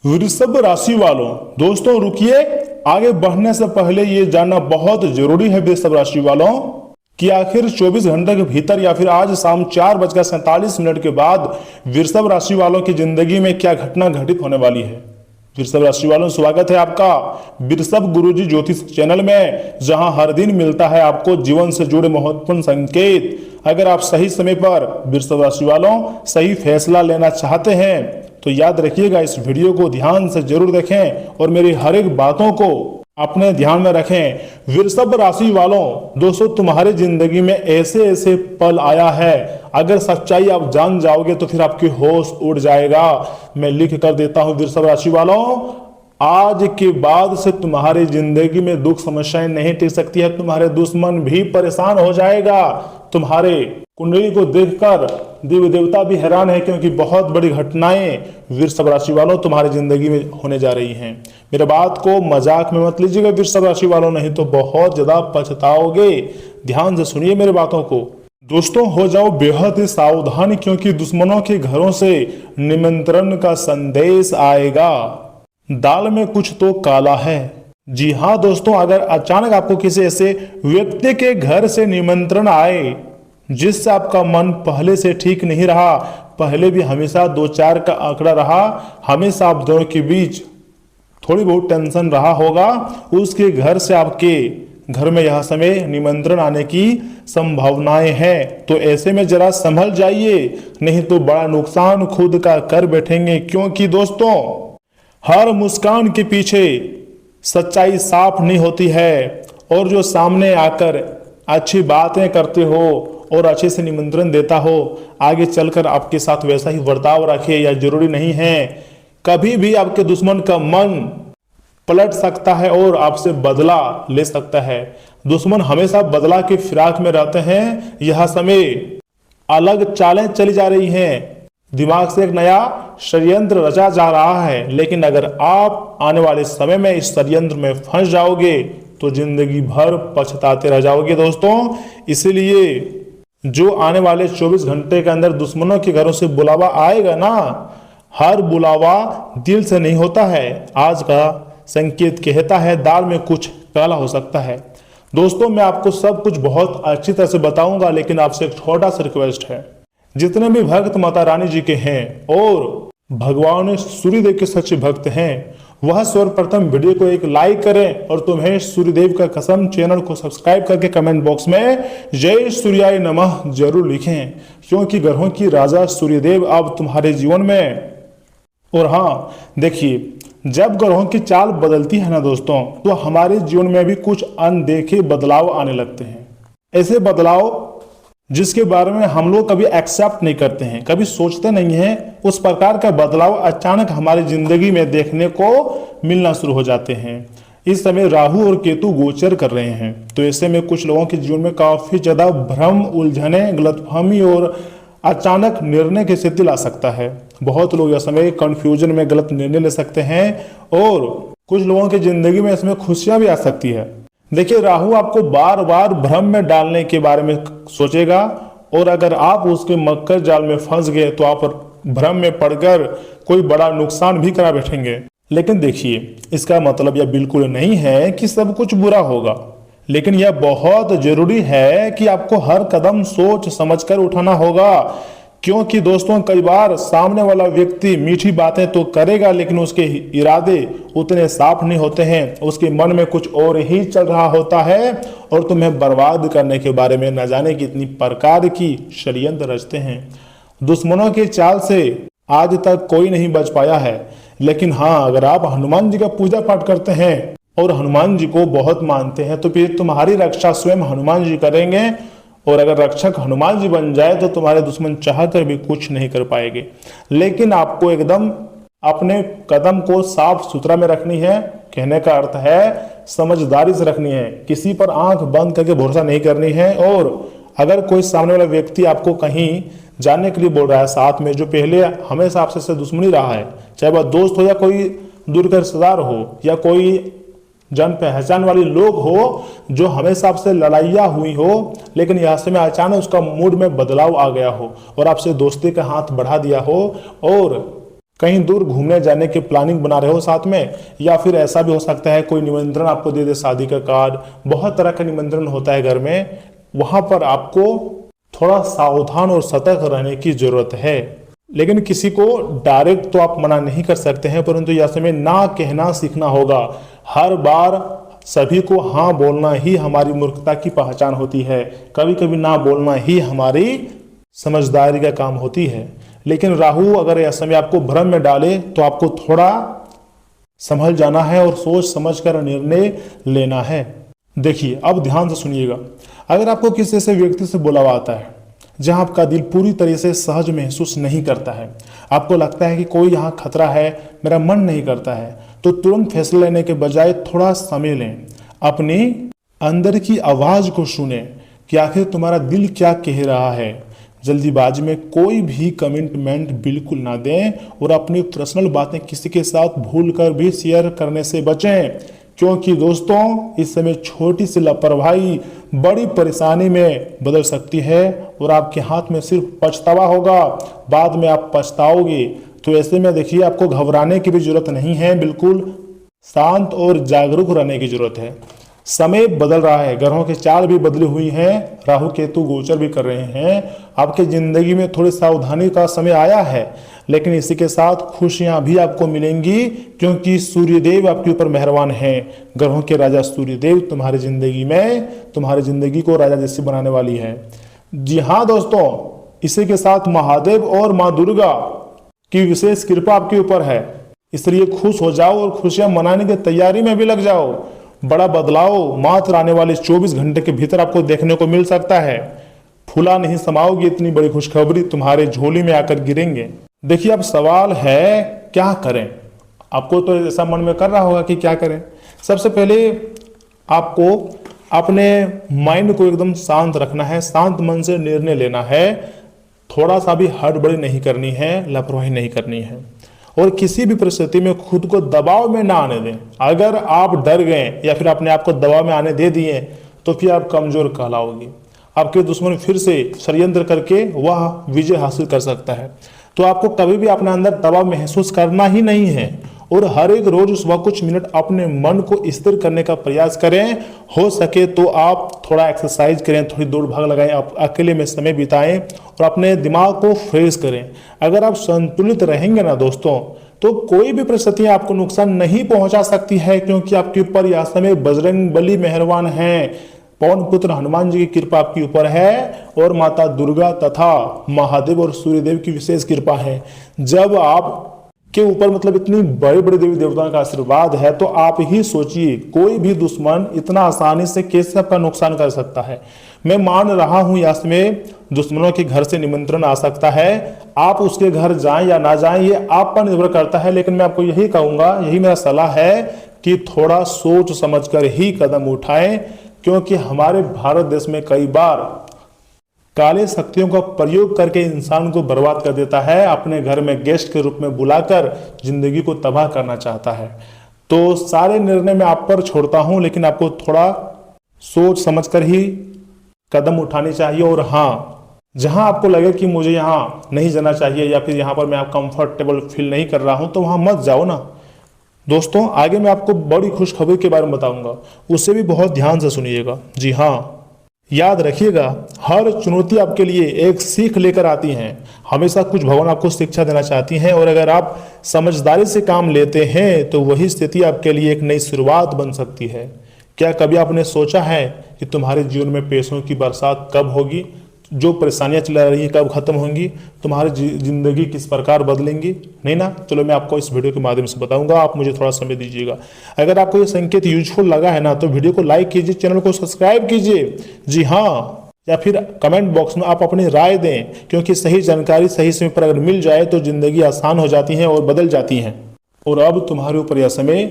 वृषभ राशि वालों, दोस्तों रुकिए। आगे बढ़ने से पहले ये जानना बहुत जरूरी है वृषभ राशि वालों कि आखिर 24 घंटे के भीतर या फिर आज शाम 4:47 के बाद वृषभ राशि वालों की जिंदगी में क्या घटना घटित होने वाली है। वृषभ राशि वालों, स्वागत है आपका वृषभ गुरुजी ज्योतिष चैनल में, जहां हर दिन मिलता है आपको जीवन से जुड़े महत्वपूर्ण संकेत। अगर आप सही समय पर वृषभ राशि वालों सही फैसला लेना चाहते हैं तो याद रखिएगा, इस वीडियो को ध्यान से जरूर देखें और मेरी हर एक बातों को अपने ध्यान में रखें। वृषभ राशि वालों, दोस्तों तुम्हारी जिंदगी में ऐसे ऐसे पल आया है, अगर सच्चाई आप जान जाओगे तो फिर आपकी होश उड़ जाएगा। मैं लिख कर देता हूं वृषभ राशि वालों, आज के बाद से तुम्हारी जिंदगी में दुख समस्याएं नहीं टिक सकती है, तुम्हारे दुश्मन भी परेशान हो जाएगा। तुम्हारे कुंडली को देखकर देवी देवता भी हैरान है, क्योंकि बहुत बड़ी घटनाएं वृषभ राशि वालों तुम्हारी जिंदगी में होने जा रही हैं। मेरे बात को मजाक में मत लीजिएगा वृषभ राशि वालों, नहीं तो बहुत ज्यादा पछताओगे। ध्यान से सुनिए मेरी बातों को। दोस्तों हो जाओ बेहद ही सावधान, क्योंकि दुश्मनों के घरों से निमंत्रण का संदेश आएगा। दाल में कुछ तो काला है। जी हाँ दोस्तों, अगर अचानक आपको किसी ऐसे व्यक्ति के घर से निमंत्रण आए जिससे आपका मन पहले से ठीक नहीं रहा, पहले भी हमेशा 2-4 का आंकड़ा रहा, हमेशा आप दोनों के बीच थोड़ी बहुत टेंशन रहा होगा, उसके घर से आपके घर में यह समय निमंत्रण आने की संभावनाएं हैं। तो ऐसे में जरा संभल जाइए, नहीं तो बड़ा नुकसान खुद का कर बैठेंगे। क्योंकि दोस्तों हर मुस्कान के पीछे सच्चाई साफ नहीं होती है, और जो सामने आकर अच्छी बातें करते हो और अच्छे से निमंत्रण देता हो, आगे चलकर आपके साथ वैसा ही बर्ताव रखे या जरूरी नहीं है। कभी भी आपके दुश्मन का मन पलट सकता है और आपसे बदला ले सकता है। दुश्मन हमेशा बदला के फिराक में रहते हैं। यह समय अलग चालें चली जा रही हैं, दिमाग से एक नया षड्यंत्र रचा जा रहा है, लेकिन अगर आप आने वाले समय में इस षड्यंत्र में फंस जाओगे तो जिंदगी भर पछताते रह जाओगे दोस्तों। इसलिए जो आने वाले 24 घंटे के अंदर दुश्मनों के घरों से बुलावा आएगा ना, हर बुलावा दिल से नहीं होता है। आज का संकेत कहता है दाल में कुछ काला हो सकता है। दोस्तों मैं आपको सब कुछ बहुत अच्छी तरह से बताऊंगा, लेकिन आपसे एक छोटा सा रिक्वेस्ट है, जितने भी भक्त माता रानी जी के हैं और भगवान सूर्यदेव के सच्चे भक्त हैं, वह सर्वप्रथम वीडियो को एक लाइक करें और तुम्हें सूर्यदेव का कसम चैनल को सब्सक्राइब करके कमेंट बॉक्स में जय सूर्याय नमः जरूर लिखें, क्योंकि ग्रहों की राजा सूर्यदेव अब तुम्हारे जीवन में। और हाँ देखिए, जब ग्रहों की चाल बदलती है ना दोस्तों, तो हमारे जीवन में भी कुछ अनदेखे बदलाव आने लगते हैं। ऐसे बदलाव जिसके बारे में हम लोग कभी एक्सेप्ट नहीं करते हैं, कभी सोचते नहीं हैं, उस प्रकार का बदलाव अचानक हमारी जिंदगी में देखने को मिलना शुरू हो जाते हैं। इस समय राहु और केतु गोचर कर रहे हैं, तो ऐसे में कुछ लोगों के जीवन में काफी ज्यादा भ्रम, उलझने, गलतफहमी और अचानक निर्णय की स्थिति ला सकता है। बहुत लोग इस समय कंफ्यूजन में गलत निर्णय ले सकते हैं, और कुछ लोगों की जिंदगी में इसमें खुशियां भी आ सकती है। देखिए, राहु आपको बार बार भ्रम में डालने के बारे में सोचेगा, और अगर आप उसके मक्कर जाल में फंस गए तो आप भ्रम में पड़कर कोई बड़ा नुकसान भी करा बैठेंगे। लेकिन देखिए, इसका मतलब यह बिल्कुल नहीं है कि सब कुछ बुरा होगा, लेकिन यह बहुत जरूरी है कि आपको हर कदम सोच समझकर उठाना होगा। क्योंकि दोस्तों कई बार सामने वाला व्यक्ति मीठी बातें तो करेगा, लेकिन उसके इरादे उतने साफ नहीं होते हैं, उसके मन में कुछ और ही चल रहा होता है, और तुम्हें बर्बाद करने के बारे में न जाने कितनी प्रकार की षड्यंत्र रचते हैं। दुश्मनों की चाल से आज तक कोई नहीं बच पाया है, लेकिन हाँ, अगर आप हनुमान जी का पूजा पाठ करते हैं और हनुमान जी को बहुत मानते हैं, तो फिर तुम्हारी रक्षा स्वयं हनुमान जी करेंगे, और अगर रक्षक हनुमान जी बन जाए तो तुम्हारे दुश्मन चाहकर भी कुछ नहीं कर पाएंगे। लेकिन आपको एकदम अपने कदम को साफ सुथरा में रखनी है। कहने का अर्थ है समझदारी से रखनी है, किसी पर आंख बंद करके भरोसा नहीं करनी है। और अगर कोई सामने वाला व्यक्ति आपको कहीं जाने के लिए बोल रहा है साथ में, जो पहले हमेशा आपसे दुश्मनी रहा है, चाहे वह दोस्त हो या कोई दूर का रिश्तेदार हो या कोई जान पहचान वाले लोग हो, जो हमेशा आपसे लड़ाइयाँ हुई हो, लेकिन यह समय अचानक उसका मूड में बदलाव आ गया हो और आपसे दोस्ती का हाथ बढ़ा दिया हो, और कहीं दूर घूमने जाने की प्लानिंग बना रहे हो साथ में, या फिर ऐसा भी हो सकता है कोई निमंत्रण आपको दे दे, शादी का कार्ड, बहुत तरह का निमंत्रण होता है घर में। वहां पर आपको थोड़ा सावधान और सतर्क रहने की जरूरत है। लेकिन किसी को डायरेक्ट तो आप मना नहीं कर सकते हैं, परंतु यह समय ना कहना सीखना होगा। हर बार सभी को हाँ बोलना ही हमारी मूर्खता की पहचान होती है। कभी कभी ना बोलना ही हमारी समझदारी का काम होती है। लेकिन राहु अगर यह समय आपको भ्रम में डाले तो आपको थोड़ा संभल जाना है और सोच समझकर निर्णय लेना है। देखिए, अब ध्यान से सुनिएगा। अगर आपको किसी ऐसे व्यक्ति से बुलावा आता है जहां आपका दिल पूरी तरह से सहज महसूस नहीं करता है, आपको लगता है कि कोई यहाँ खतरा है, मेरा मन नहीं करता है, तो तुरंत फैसला लेने के बजाय थोड़ा समय लें। अपनी अंदर की आवाज को सुने कि आखिर तुम्हारा दिल क्या कह रहा है। जल्दीबाजी में कोई भी कमिटमेंट बिल्कुल ना दें और अपनी पर्सनल बातें किसी के साथ भूलकर भी शेयर करने से बचें, क्योंकि दोस्तों इस समय छोटी सी लापरवाही बड़ी परेशानी में बदल सकती है और आपके हाथ में सिर्फ पछतावा होगा। बाद में आप पछताओगे। तो ऐसे में देखिए, आपको घबराने की भी जरूरत नहीं है, बिल्कुल शांत और जागरूक रहने की जरूरत है। समय बदल रहा है, ग्रहों की चाल भी बदली हुई है, राहु केतु गोचर भी कर रहे हैं। आपके जिंदगी में थोड़ी सावधानी का समय आया है, लेकिन इसी के साथ खुशियां भी आपको मिलेंगी, क्योंकि सूर्यदेव आपके ऊपर मेहरबान हैं। ग्रहों के राजा सूर्यदेव तुम्हारी जिंदगी में तुम्हारी जिंदगी को राजा जैसी बनाने वाली है। जी हाँ दोस्तों, इसी के साथ महादेव और माँ दुर्गा की विशेष कृपा आपके ऊपर है, इसलिए खुश हो जाओ और खुशियां मनाने की तैयारी में भी लग जाओ। बड़ा बदलाव मात्र आने वाले 24 घंटे के भीतर आपको देखने को मिल सकता है। फूला नहीं समाओगे, इतनी बड़ी खुशखबरी तुम्हारे झोली में आकर गिरेंगे। देखिए, अब सवाल है क्या करें। आपको तो ऐसा मन में कर रहा होगा कि क्या करें। सबसे पहले आपको अपने माइंड को एकदम शांत रखना है, शांत मन से निर्णय लेना है। थोड़ा सा भी हड़बड़ी नहीं करनी है, लापरवाही नहीं करनी है, और किसी भी परिस्थिति में खुद को दबाव में ना आने दें। अगर आप डर गए या फिर अपने आप को दबाव में आने दे दिए तो फिर आप कमजोर कहलाओगे। आपके दुश्मन फिर से षड्यंत्र करके वह विजय हासिल कर सकता है। तो आपको कभी भी अपने अंदर दबाव महसूस करना ही नहीं है, और हर एक रोज सुबह कुछ मिनट अपने मन को स्थिर करने का प्रयास करें। हो सके तो आप थोड़ा एक्सरसाइज करें, थोड़ी दौड़ भाग लगाएं, आप अकेले में समय बिताएं और अपने दिमाग को फ्रेश करें। अगर आप संतुलित रहेंगे ना दोस्तों, तो कोई भी परिस्थिति आपको नुकसान नहीं पहुंचा सकती है, क्योंकि आपके ऊपर यह समय बजरंग बली मेहरबान है। पवन पुत्र हनुमान जी की कृपा आपके ऊपर है, और माता दुर्गा तथा महादेव और सूर्यदेव की विशेष कृपा है। जब आप के ऊपर मतलब इतनी बड़े बड़े देवी देवताओं का आशीर्वाद है, तो आप ही सोचिए कोई भी दुश्मन इतना आसानी से कैसे आपका नुकसान कर सकता है। मैं मान रहा हूं यस में दुश्मनों के घर से निमंत्रण आ सकता है, आप उसके घर जाएं या ना जाएं ये आप पर निर्भर करता है, लेकिन मैं आपको यही कहूंगा, यही मेरा सलाह है कि थोड़ा सोच समझकर ही कदम उठाएं, क्योंकि हमारे भारत देश में कई बार काले शक्तियों का प्रयोग करके इंसान को बर्बाद कर देता है, अपने घर में गेस्ट के रूप में बुलाकर जिंदगी को तबाह करना चाहता है। तो सारे निर्णय मैं आप पर छोड़ता हूं, लेकिन आपको थोड़ा सोच समझकर ही कदम उठानी चाहिए। और हाँ, जहां आपको लगे कि मुझे यहां नहीं जाना चाहिए या फिर यहां पर मैं कंफर्टेबल फील नहीं कर रहा हूं, तो वहां मत जाओ ना। दोस्तों, आगे मैं आपको बड़ी खुशखबरी के बारे में बताऊंगा, उससे भी बहुत ध्यान से सुनिएगा। जी हाँ, याद रखिएगा, हर चुनौती आपके लिए एक सीख लेकर आती है। हमेशा कुछ भगवान आपको शिक्षा देना चाहती हैं, और अगर आप समझदारी से काम लेते हैं तो वही स्थिति आपके लिए एक नई शुरुआत बन सकती है। क्या कभी आपने सोचा है कि तुम्हारे जीवन में पैसों की बरसात कब होगी, जो परेशानियां चला रही हैं कब खत्म होंगी, तुम्हारी जिंदगी किस प्रकार बदलेंगी? नहीं ना? चलो मैं आपको इस वीडियो के माध्यम से बताऊंगा, आप मुझे थोड़ा समय दीजिएगा। अगर आपको ये संकेत यूजफुल लगा है ना, तो वीडियो को लाइक कीजिए, चैनल को सब्सक्राइब कीजिए। जी हाँ, या फिर कमेंट बॉक्स में आप अपनी राय दें, क्योंकि सही जानकारी सही समय पर अगर मिल जाए तो जिंदगी आसान हो जाती है और बदल जाती है। और अब तुम्हारे ऊपर यह समय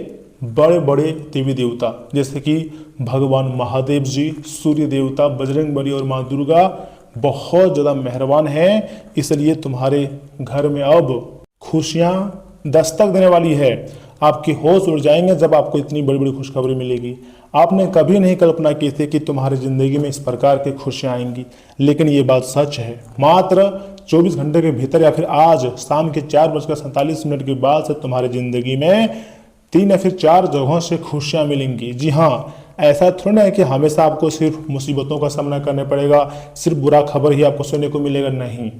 बड़े बड़े देवी देवता जैसे कि भगवान महादेव जी, सूर्य देवता, बजरंग बली और माँ दुर्गा बहुत ज़्यादा मेहरबान है, इसलिए तुम्हारे घर में अब खुशियाँ दस्तक देने वाली है। आपके होश उड़ जाएंगे जब आपको इतनी बड़ी बड़ी खुशखबरी मिलेगी। आपने कभी नहीं कल्पना की थी कि तुम्हारी ज़िंदगी में इस प्रकार की खुशियाँ आएंगी, लेकिन ये बात सच है। मात्र 24 घंटे के भीतर या फिर आज शाम के 4:47 के बाद से तुम्हारी जिंदगी में 3 या फिर 4 जगहों से खुशियां मिलेंगी। जी हाँ, ऐसा थोड़ा ना है कि हमेशा आपको सिर्फ मुसीबतों का सामना करना पड़ेगा, सिर्फ बुरा खबर ही आपको सुनने को मिलेगा, नहीं।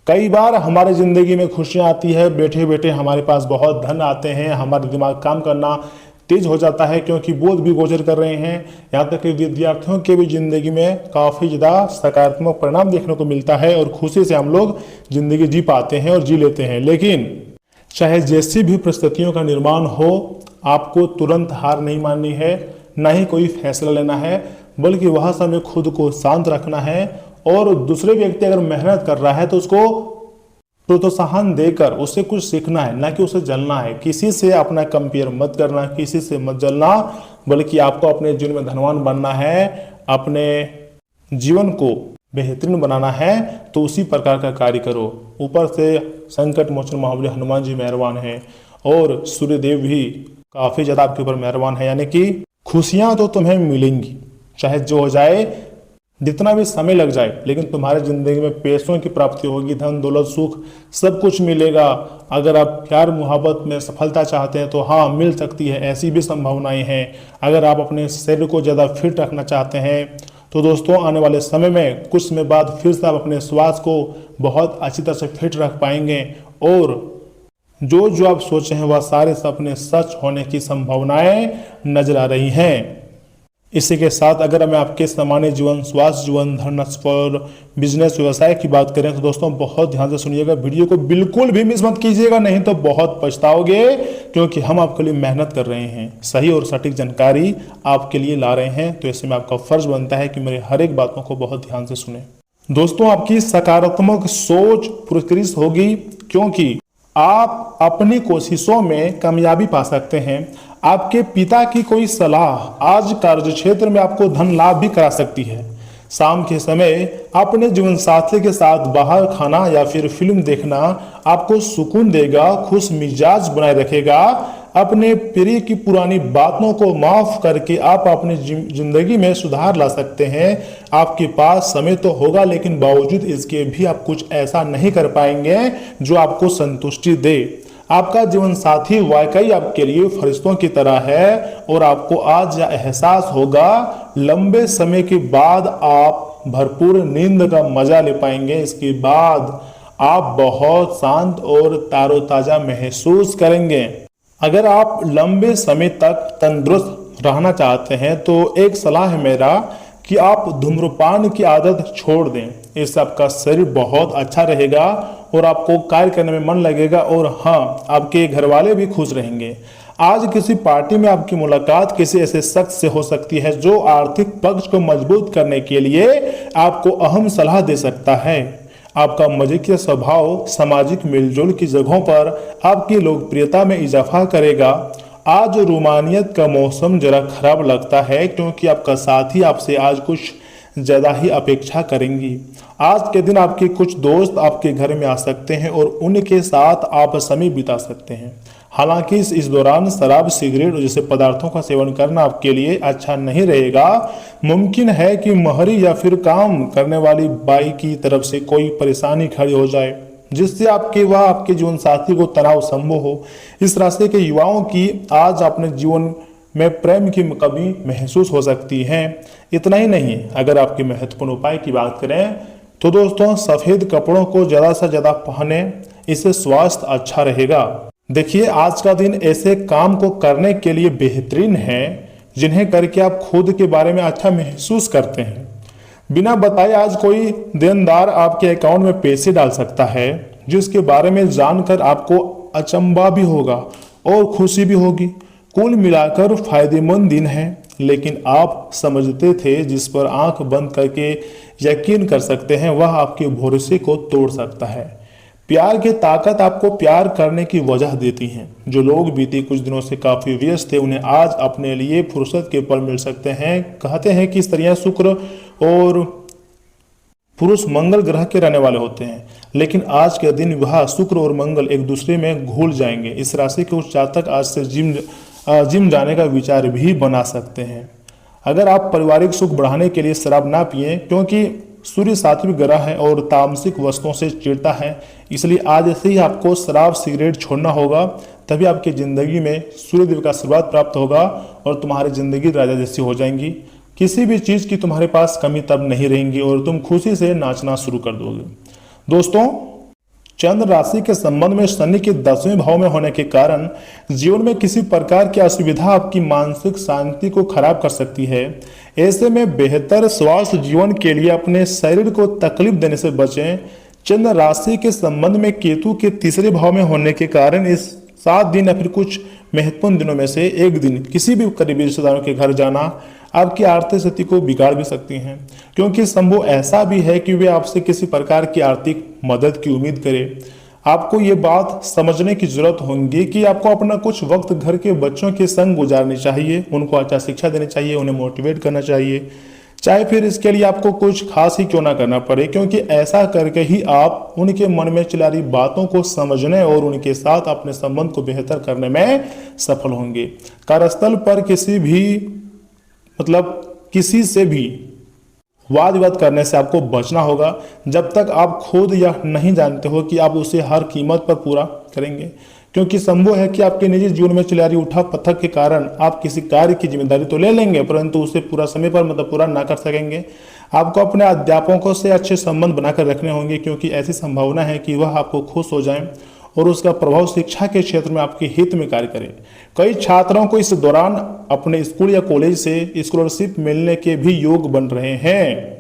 कई बार हमारे ज़िंदगी में खुशियाँ आती है, बैठे बैठे हमारे पास बहुत धन आते हैं, हमारा दिमाग काम करना तेज हो जाता है क्योंकि बोझ भी गोचर कर रहे हैं। यहाँ तक कि विद्यार्थियों के भी ज़िंदगी में काफ़ी ज़्यादा सकारात्मक परिणाम देखने को मिलता है और खुशी से हम लोग ज़िंदगी जी पाते हैं और जी लेते हैं। लेकिन चाहे जैसी भी परिस्थितियों का निर्माण हो, आपको तुरंत हार नहीं माननी है, ना ही कोई फैसला लेना है, बल्कि वह समय खुद को शांत रखना है और दूसरे व्यक्ति अगर मेहनत कर रहा है तो उसको प्रोत्साहन देकर उससे कुछ सीखना है, ना कि उसे जलना है। किसी से अपना कंपेयर मत करना, किसी से मत जलना, बल्कि आपको अपने जीवन में धनवान बनना है, अपने जीवन को बेहतरीन बनाना है, तो उसी प्रकार का कार्य करो। ऊपर से संकट मोचन महाबली हनुमान जी मेहरबान हैं और सूर्यदेव भी काफ़ी ज़्यादा आपके ऊपर मेहरबान है, यानी कि खुशियाँ तो तुम्हें मिलेंगी, चाहे जो हो जाए, जितना भी समय लग जाए, लेकिन तुम्हारे जिंदगी में पैसों की प्राप्ति होगी, धन दौलत सुख सब कुछ मिलेगा। अगर आप प्यार मोहब्बत में सफलता चाहते हैं तो हाँ, मिल सकती है, ऐसी भी संभावनाएं हैं। अगर आप अपने शरीर को ज़्यादा फिट रखना चाहते हैं तो दोस्तों आने वाले समय में कुछ समय बाद फिर से आप अपने स्वास्थ्य को बहुत अच्छी तरह से फिट रख पाएंगे और जो आप सोचे हैं वह सारे सपने सच होने की संभावनाएं नजर आ रही हैं। इसी के साथ अगर मैं आपके सामान्य जीवन, स्वास्थ्य जीवन, धन और बिजनेस व्यवसाय की बात करें तो दोस्तों बहुत ध्यान से सुनिएगा, वीडियो को बिल्कुल भी मिस मत कीजिएगा, नहीं तो बहुत पछताओगे, क्योंकि हम आपके लिए मेहनत कर रहे हैं, सही और सटीक जानकारी आपके लिए ला रहे हैं। तो ऐसे में आपका फर्ज बनता है कि मेरे हर एक बातों को बहुत ध्यान से सुने। दोस्तों आपकी सकारात्मक सोच पुरस्कृत होगी, क्योंकि आप अपनी कोशिशों में कामयाबी पा सकते हैं। आपके पिता की कोई सलाह आज कार्य क्षेत्र में आपको धन लाभ भी करा सकती है। शाम के समय अपने जीवन साथी के साथ बाहर खाना या फिर फिल्म देखना आपको सुकून देगा, खुश मिजाज बनाए रखेगा। अपने प्रिय की पुरानी बातों को माफ करके आप अपनी जिंदगी में सुधार ला सकते हैं। आपके पास समय तो होगा, लेकिन बावजूद इसके भी आप कुछ ऐसा नहीं कर पाएंगे जो आपको संतुष्टि दे। आपका जीवन साथी वाकई आपके लिए फरिश्तों की तरह है और आपको आज यह एहसास होगा, लंबे समय के बाद आप भरपूर नींद का मजा ले पाएंगे। इसके बाद आप बहुत शांत और तारोताजा महसूस करेंगे। अगर आप लंबे समय तक तंदुरुस्त रहना चाहते हैं तो एक सलाह है मेरा कि आप धूम्रपान की आदत छोड़ दें। इससे आपका शरीर बहुत अच्छा रहेगा और आपको कार्य करने में मन लगेगा और हाँ, आपके घर वाले भी खुश रहेंगे। आज किसी पार्टी में आपकी मुलाकात किसी ऐसे शख्स से हो सकती है जो आर्थिक पक्ष को मजबूत करने के लिए आपको अहम सलाह दे सकता है। आपका मजाकिया स्वभाव सामाजिक मिलजुल की जगहों पर आपकी लोकप्रियता में इजाफा करेगा। आज रोमानियत का मौसम जरा खराब लगता है, क्योंकि आपका साथी आपसे आज कुछ ज़्यादा ही अपेक्षा करेंगी। आज के दिन आपके कुछ दोस्त आपके घर में आ सकते हैं और उनके साथ आप समय बिता सकते हैं। हालांकि इस दौरान शराब, सिगरेट जैसे पदार्थों का सेवन करना आपके लिए अच्छा नहीं रहेगा। मुमकिन है कि महरी या फिर काम करने वाली बाई की तरफ से कोई परेशानी खड़ी हो जाए, जिससे आपके जीवन साथी को तनाव संभव हो। इस रास्ते के युवाओं की आज अपने जीवन में प्रेम की कमी महसूस हो सकती है। इतना ही नहीं, अगर आपके महत्वपूर्ण उपाय की बात करें तो दोस्तों सफ़ेद कपड़ों को ज़्यादा से ज़्यादा पहने, इससे स्वास्थ्य अच्छा रहेगा। देखिए, आज का दिन ऐसे काम को करने के लिए बेहतरीन है जिन्हें करके आप खुद के बारे में अच्छा महसूस करते हैं। बिना बताए आज कोई देनदार आपके अकाउंट में पैसे डाल सकता है, जिसके बारे में जानकर आपको अचंभा भी होगा और खुशी भी होगी। कुल मिलाकर फायदेमंद दिन है, लेकिन आप समझते थे जिस पर आंख बंद करके यकीन कर सकते हैं वह आपके भरोसे को तोड़ सकता है। प्यार की ताकत आपको प्यार करने की वजह देती है। जो लोग बीते कुछ दिनों से काफी व्यस्त थे, उन्हें आज अपने लिए फुर्सत के पल मिल सकते हैं। कहते हैं कि स्त्रियां शुक्र और पुरुष मंगल ग्रह के रहने वाले होते हैं, लेकिन आज के दिन वह शुक्र और मंगल एक दूसरे में घुल जाएंगे। इस राशि के उच्च जातक आज से जिम जाने का विचार भी बना सकते हैं। अगर आप पारिवारिक सुख बढ़ाने के लिए शराब ना पिए, क्योंकि सूर्य सात्विक ग्रह है और तामसिक वस्तुओं से चिढ़ता है, इसलिए आज से ही आपको शराब सिगरेट छोड़ना होगा। तभी आपकी ज़िंदगी में सूर्यदेव का आशीर्वाद प्राप्त होगा और तुम्हारी ज़िंदगी राजा जैसी हो जाएंगी। किसी भी चीज़ की तुम्हारे पास कमी तब नहीं रहेंगी और तुम खुशी से नाचना शुरू कर दोगे। दोस्तों, चंद्र राशि के संबंध में शनि के 10वें भाव में होने के कारण जीवन में किसी प्रकार की असुविधा आपकी मानसिक शांति को खराब कर सकती है। ऐसे में बेहतर स्वास्थ्य जीवन के लिए अपने शरीर को तकलीफ देने से बचें। चंद्र राशि के संबंध में केतु के 3रे भाव में होने के कारण इस 7 दिन या फिर कुछ महत्वपूर्ण दिनों में से एक दिन किसी भी करीबी रिश्तेदारों के घर जाना आपकी आर्थिक स्थिति को बिगाड़ भी सकती हैं, क्योंकि संभव ऐसा भी है कि वे आपसे किसी प्रकार की आर्थिक मदद की उम्मीद करें। आपको ये बात समझने की जरूरत होगी कि आपको अपना कुछ वक्त घर के बच्चों के संग गुजारनी चाहिए, उनको अच्छा शिक्षा देनी चाहिए, उन्हें मोटिवेट करना चाहिए, चाहे फिर इसके लिए आपको कुछ खास ही क्यों ना करना पड़े, क्योंकि ऐसा करके ही आप उनके मन में चला रही बातों को समझने और उनके साथ अपने संबंध को बेहतर करने में सफल होंगे। कार्यस्थल पर किसी से भी वाद विवाद करने से आपको बचना होगा जब तक आप खुद यह नहीं जानते हो कि आप उसे हर कीमत पर पूरा करेंगे, क्योंकि संभव है कि आपके निजी जीवन में चली आ रही उठा पथक के कारण आप किसी कार्य की जिम्मेदारी तो ले लेंगे परंतु उसे पूरा समय पर पूरा ना कर सकेंगे। आपको अपने अध्यापकों से अच्छे संबंध बनाकर रखने होंगे, क्योंकि ऐसी संभावना है कि वह आपको खुश हो जाएं और उसका प्रभाव शिक्षा के क्षेत्र में आपके हित में कार्य करे। कई छात्रों को इस दौरान अपने स्कूल या कॉलेज से स्कॉलरशिप मिलने के भी योग बन रहे हैं।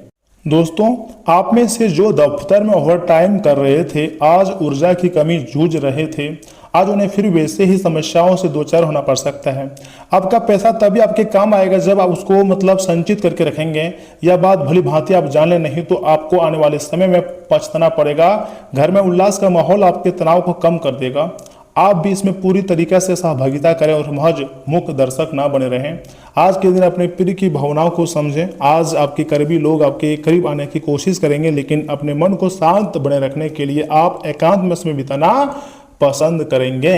दोस्तों, आप में से जो दफ्तर में ओवर टाइम कर रहे थे, आज ऊर्जा की कमी जूझ रहे थे, आज उन्हें फिर वैसे ही समस्याओं से दो चार होना पड़ सकता है। आपका पैसा तभी आपके काम आएगा जब आप उसको संचित करके रखेंगे। यह बात भली भांति आप जान लें, नहीं तो आपको आने वाले समय में पछताना पड़ेगा। घर में उल्लास का माहौल आपके तनाव को कम कर देगा। आप भी इसमें पूरी तरीके से सहभागिता करें और महज मुख्य दर्शक ना बने रहें। आज के दिन अपने प्रिय की भावनाओं को समझें। आज आपके करीबी लोग आपके करीब आने की कोशिश करेंगे, लेकिन अपने मन को शांत बने रखने के लिए आप एकांत में समय बिताना पसंद करेंगे।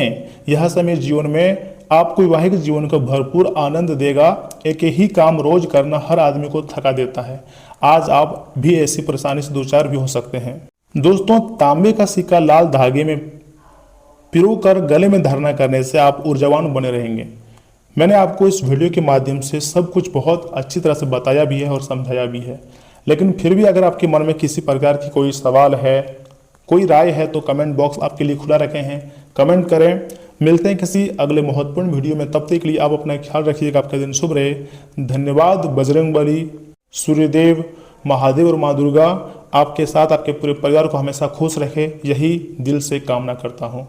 यह समय जीवन में आपको वैवाहिक जीवन को भरपूर आनंद देगा। एक ही काम रोज करना हर आदमी को थका देता है। आज आप भी ऐसी परेशानी से दो चार भी हो सकते हैं। दोस्तों, तांबे का सिक्का लाल धागे में पिरोकर गले में धारण करने से आप ऊर्जावान बने रहेंगे। मैंने आपको इस वीडियो के माध्यम से सब कुछ बहुत अच्छी तरह से बताया भी है और समझाया भी है, लेकिन फिर भी अगर आपके मन में किसी प्रकार की कोई सवाल है, कोई राय है, तो कमेंट बॉक्स आपके लिए खुला रखे हैं। कमेंट करें। मिलते हैं किसी अगले महत्वपूर्ण वीडियो में। तब तक के लिए आप अपना ख्याल रखिएगा। आपका दिन शुभ रहे। धन्यवाद। बजरंगबली, सूर्यदेव, महादेव और माँ दुर्गा आपके साथ, आपके पूरे परिवार को हमेशा खुश रखे, यही दिल से कामना करता हूँ।